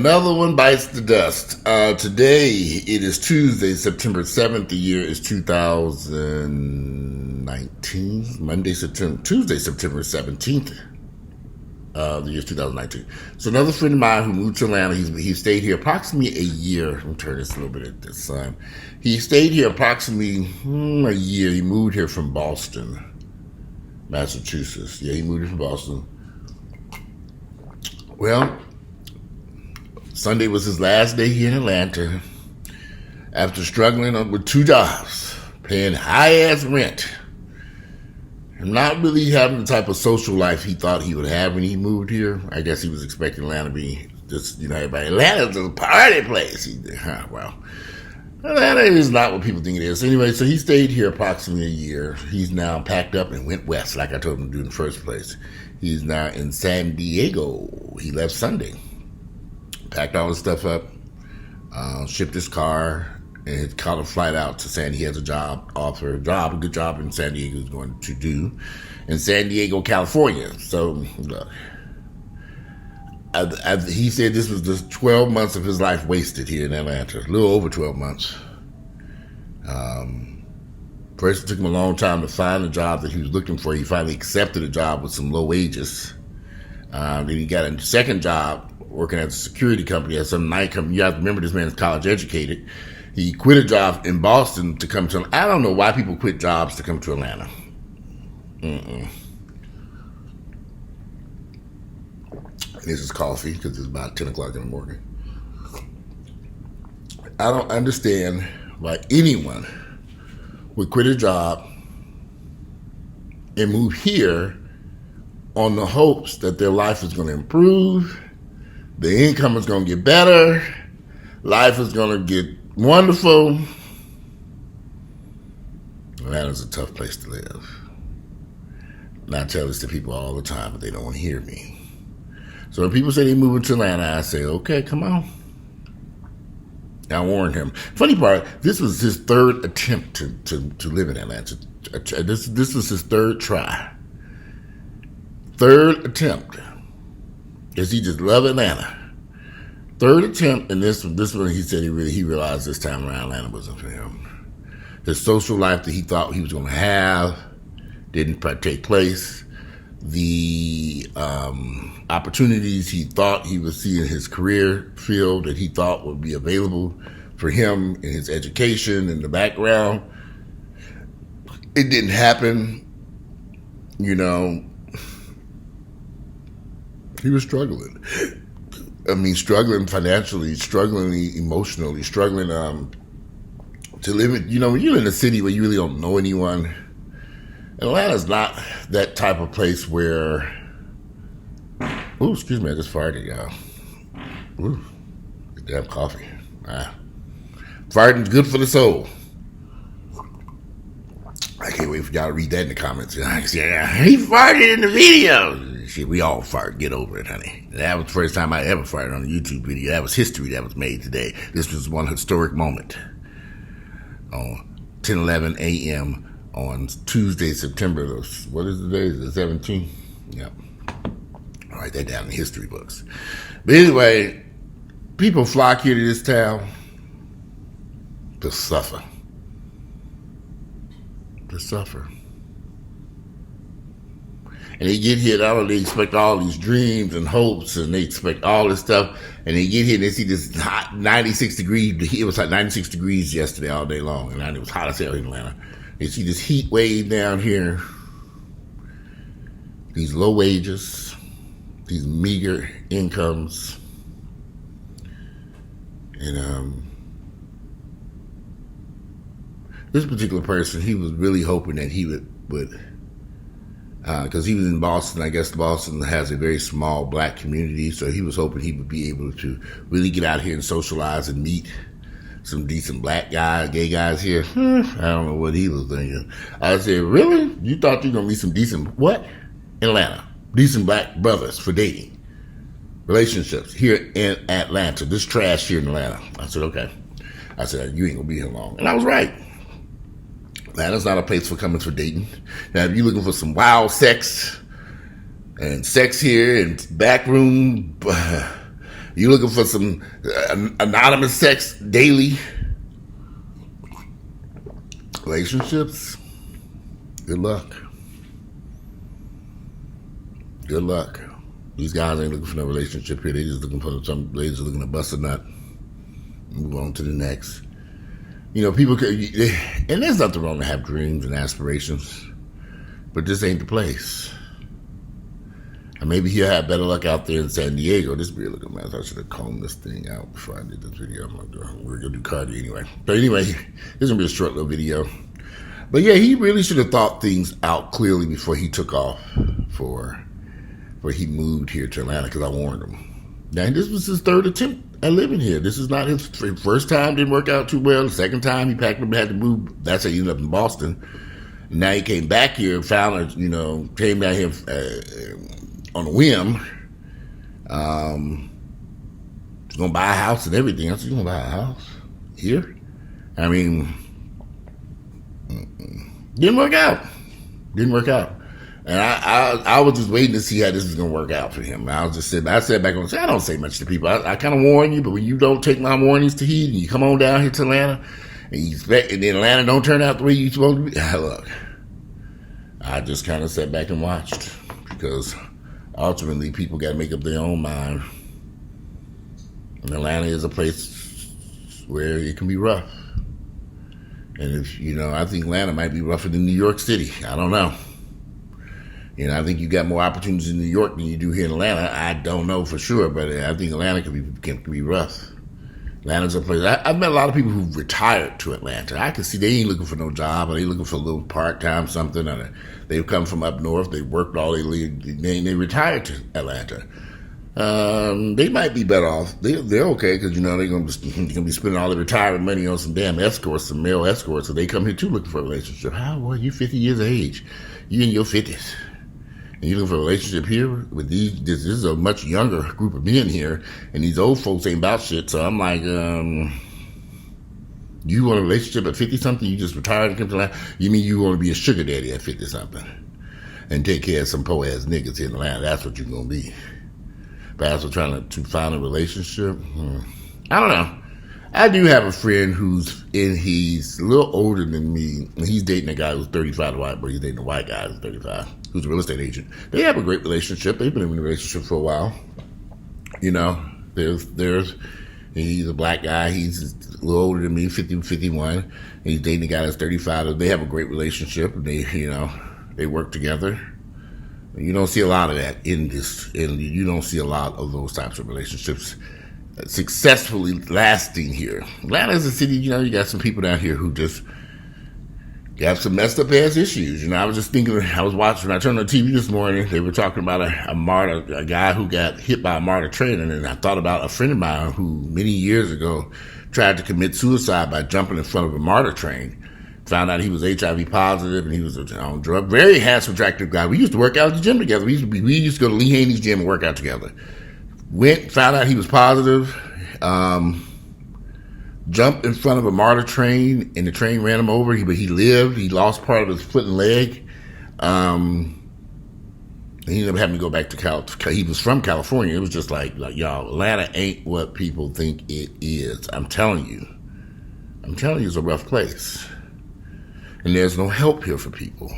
Another one bites the dust. Today, it is Tuesday, September 7th. The year is 2019. Tuesday, September 17th. The year is 2019. So another friend of mine who moved to Atlanta, he stayed here approximately a year. Let me turn this a little bit at the sun. He stayed here approximately a year. He moved here from Boston, Massachusetts. Yeah, he moved here from Boston. Well, Sunday was his last day here in Atlanta after struggling with 2 jobs, paying high-ass rent, and not really having the type of social life he thought he would have when he moved here. I guess he was expecting Atlanta to be just, everybody, Atlanta's a party place. Well, Atlanta is not what people think it is. Anyway, so he stayed here approximately a year. He's now packed up and went west, like I told him to do in the first place. He's now in San Diego. He left Sunday. Packed all his stuff up, shipped his car, and caught a flight out to He has a good job in San Diego he's going to do in San Diego, California. So, he said this was the 12 months of his life wasted here in Atlanta, a little over 12 months. First, it took him a long time to find the job that he was looking for. He finally accepted a job with some low wages. Then he got a second job working at a security company, at some night company. You have to remember this man is college educated. He quit a job in Boston to come to, I don't know why people quit jobs to come to Atlanta. This is coffee because it's about 10 o'clock in the morning. I don't understand why anyone would quit a job and move here on the hopes that their life is going to improve, the income is going to get better, life is going to get wonderful. Atlanta's a tough place to live. And I tell this to people all the time, but they don't want to hear me. So when people say they're moving to Atlanta, I say, okay, come on. I warned him. Funny part, this was his third attempt to live in Atlanta. This was his third try. Third attempt. Because he just loved Atlanta. Third attempt, and this one he said he realized this time around Atlanta wasn't for him. The social life that he thought he was going to have didn't take place. The opportunities he thought he would see in his career field that he thought would be available for him in his education and the background, it didn't happen. He was struggling. Struggling financially, struggling emotionally, struggling to live in, when you're in a city where you really don't know anyone. Atlanta's not that type of place where, excuse me, I just farted, y'all. Damn coffee. Farting's good for the soul. I can't wait for y'all to read that in the comments. He farted in the video. Shit, we all fart. Get over it, honey. That was the first time I ever farted on a YouTube video. That was history that was made today. This was one historic moment. On 10:11 a.m. on Tuesday, September, what is the day? Is it 17th? Yep. I'll write that down in the history books. But anyway, people flock here to this town to suffer. To suffer. And they get here, they expect all these dreams and hopes, and they expect all this stuff, and they get here and they see this hot 96 degrees, it was like 96 degrees yesterday all day long, and it was hot as hell in Atlanta. They see this heat wave down here, these low wages, these meager incomes, and this particular person, he was really hoping that he would because he was in Boston. I guess Boston has a very small black community, so he was hoping he would be able to really get out here and socialize and meet some decent black guys, gay guys here. I don't know what he was thinking. I said, really? You thought you were going to meet some decent, what? In Atlanta. Decent black brothers for dating. Relationships here in Atlanta. This trash here in Atlanta. I said, okay. I said, you ain't going to be here long. And I was right. Atlanta's not a place for coming for dating. Now, if you're looking for some wild sex and sex here and backroom You looking for some anonymous sex daily relationships? Good luck. Good luck. These guys ain't looking for no relationship here. They just looking for some. They just looking to bust a nut. Move on to the next. You know, people could, and there's nothing wrong to have dreams and aspirations, but this ain't the place. And maybe he'll have better luck out there in San Diego. This be a looking mess. I should have combed this thing out before I did this video. We're gonna do cardio anyway. But anyway, this is gonna be a short little video. But yeah, he really should have thought things out clearly before he took off for he moved here to Atlanta, because I warned him. Now, this was his third attempt at living here. This is not his first time. Didn't work out too well. The second time, he packed up and had to move. That's how he ended up in Boston. And now he came back here and found, came down here on a whim. He's going to buy a house and everything. I said, you going to buy a house here? I mean, didn't work out. Didn't work out. And I was just waiting to see how this was going to work out for him. I sat back and said, I don't say much to people. I kind of warn you, but when you don't take my warnings to heed and you come on down here to Atlanta and then Atlanta don't turn out the way you're supposed to be, look, I just kind of sat back and watched, because ultimately people got to make up their own mind. And Atlanta is a place where it can be rough. And if, I think Atlanta might be rougher than New York City. I don't know. I think you got more opportunities in New York than you do here in Atlanta. I don't know for sure, but I think Atlanta can be rough. Atlanta's a place. I've met a lot of people who've retired to Atlanta. I can see they ain't looking for no job, or they looking for a little part-time something, or they've come from up north, they worked all they retired to Atlanta. They might be better off. They're okay, because they're gonna be spending all their retirement money on some damn escorts, some male escorts. So they come here too looking for a relationship. How? Well, you're 50 years of age. You in your 50s. And you're looking for a relationship here with these. This is a much younger group of men here, and these old folks ain't about shit. So I'm like, you want a relationship at 50-something? You just retired and come to Atlanta? You mean you want to be a sugar daddy at 50-something and take care of some poor-ass niggas here in Atlanta? That's what you're going to be. But as for trying to find a relationship, I don't know. I do have a friend he's a little older than me, and he's dating a guy who's 35, the white boy. He's dating a white guy who's 35, who's a real estate agent. They have a great relationship. They've been in a relationship for a while. He's a black guy. He's a little older than me, 50, 51, and he's dating a guy that's 35. They have a great relationship. They work together. You don't see a lot of that in this, and you don't see a lot of those types of relationships successfully lasting here. Atlanta is a city, you got some people down here who just got some messed up ass issues. I was just thinking, I was watching, I turned on the TV this morning, they were talking about a guy who got hit by a MARTA train, and I thought about a friend of mine who many years ago tried to commit suicide by jumping in front of a MARTA train. Found out he was HIV positive and he was on drugs. Very handsome, attractive guy. We used to work out at the gym together. We used to go to Lee Haney's gym and work out together. Found out he was positive, jumped in front of a MARTA train, and the train ran him over, but he lived. He lost part of his foot and leg. He ended up having to go back to California. He was from California. It was just like y'all, Atlanta ain't what people think it is. I'm telling you, it's a rough place. And there's no help here for people.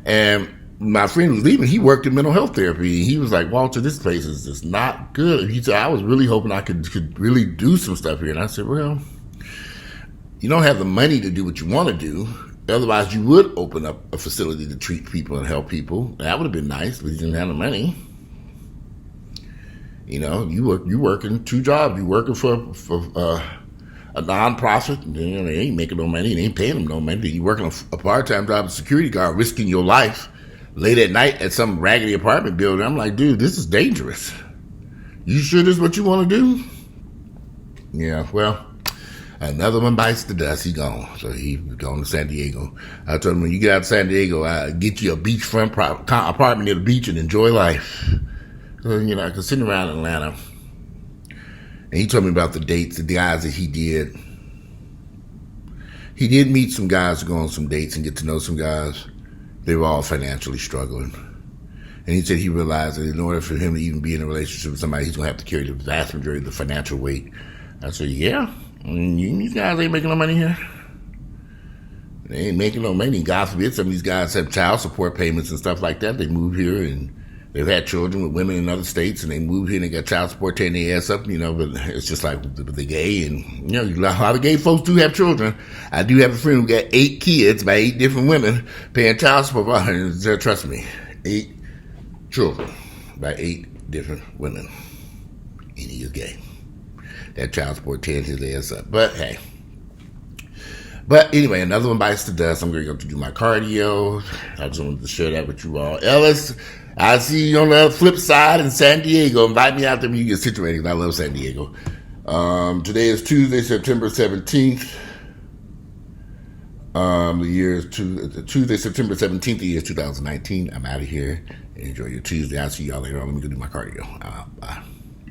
And my friend was leaving. He worked in mental health therapy. He was like, Walter, this place is just not good. He said, I was really hoping I could really do some stuff here. And I said, well, you don't have the money to do what you want to do. Otherwise, you would open up a facility to treat people and help people. That would have been nice, but you didn't have the money. You working 2 jobs. You working for a non-profit. They ain't making no money. They ain't paying them no money. You working a part-time job as a security guard, risking your life late at night at some raggedy apartment building. I'm like, dude, this is dangerous. You sure this is what you want to do? Yeah, well, another one bites the dust. He gone. So he gone to San Diego. I told him, when you get out to San Diego, get you a beachfront apartment near the beach and enjoy life. Because sitting around Atlanta, and he told me about the dates, the guys that he did. He did meet some guys to go on some dates and get to know some guys. They were all financially struggling. And he said he realized that in order for him to even be in a relationship with somebody, he's going to have to carry the vast majority of the financial weight. I said, yeah, these guys ain't making no money here. They ain't making no money. God forbid some of these guys have child support payments and stuff like that. They move here and they've had children with women in other states, and they move here and they got child support tearing their ass up, but it's just like the gay, and a lot of gay folks do have children. I do have a friend who got 8 kids by 8 different women paying child support. Trust me, 8 children by 8 different women, and he is gay. That child support tearing his ass up, but hey. But anyway, another one bites the dust. I'm going to go to do my cardio. I just wanted to share that with you all. Ellis, I see you on the flip side in San Diego. Invite me out there when you get situated. I love San Diego. Today is Tuesday, September 17th. The year is Tuesday, September 17th. The year is 2019. I'm out of here. Enjoy your Tuesday. I'll see y'all later on. Let me go do my cardio. Bye.